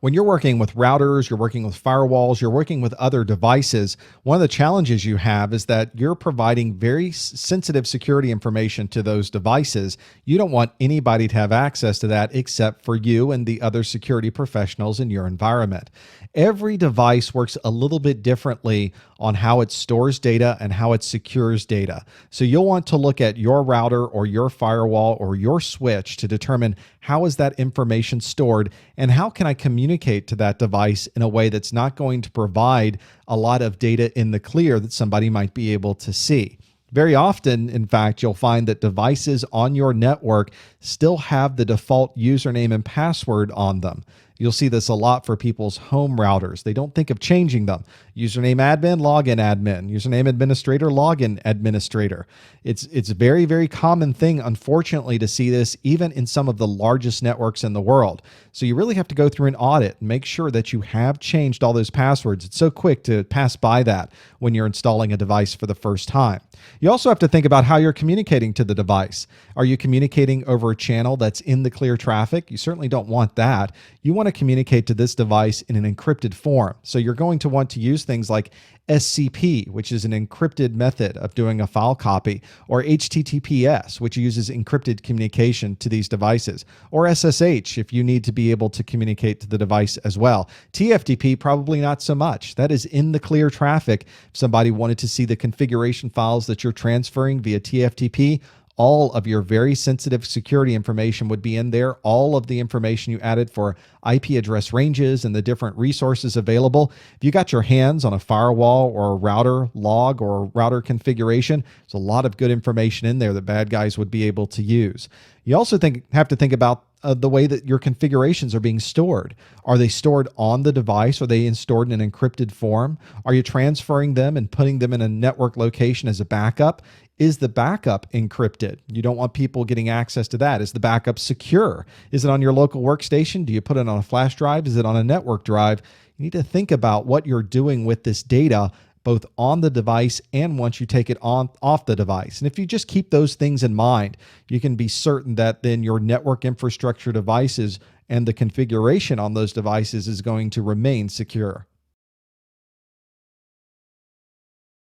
When you're working with routers, you're working with firewalls, you're working with other devices, one of the challenges you have is that you're providing very sensitive security information to those devices. You don't want anybody to have access to that except for you and the other security professionals in your environment. Every device works a little bit differently on how it stores data and how it secures data. So you'll want to look at your router or your firewall or your switch to determine how is that information stored and how can I communicate to that device in a way that's not going to provide a lot of data in the clear that somebody might be able to see. Very often, in fact, you'll find that devices on your network still have the default username and password on them. You'll see this a lot for people's home routers. They don't think of changing them. Username admin, login admin. Username administrator, login administrator. It's a very, very common thing, unfortunately, to see this even in some of the largest networks in the world. So you really have to go through an audit and make sure that you have changed all those passwords. It's so quick to pass by that when you're installing a device for the first time. You also have to think about how you're communicating to the device. Are you communicating over a channel that's in the clear traffic? You certainly don't want that. You want to communicate to this device in an encrypted form. So you're going to want to use things like SCP, which is an encrypted method of doing a file copy, or HTTPS, which uses encrypted communication to these devices, or SSH if you need to be able to communicate to the device as well. TFTP, probably not so much. That is in the clear traffic. If somebody wanted to see the configuration files that you're transferring via TFTP, all of your very sensitive security information would be in there. All of the information you added for IP address ranges and the different resources available. If you got your hands on a firewall or a router log or a router configuration, there's a lot of good information in there that bad guys would be able to use. You also have to think about the way that your configurations are being stored. Are they stored on the device? Are they stored in an encrypted form? Are you transferring them and putting them in a network location as a backup? Is the backup encrypted? You don't want people getting access to that. Is the backup secure? Is it on your local workstation? Do you put it on a flash drive? Is it on a network drive? You need to think about what you're doing with this data, both on the device and once you take it off the device. And if you just keep those things in mind, you can be certain that then your network infrastructure devices and the configuration on those devices is going to remain secure.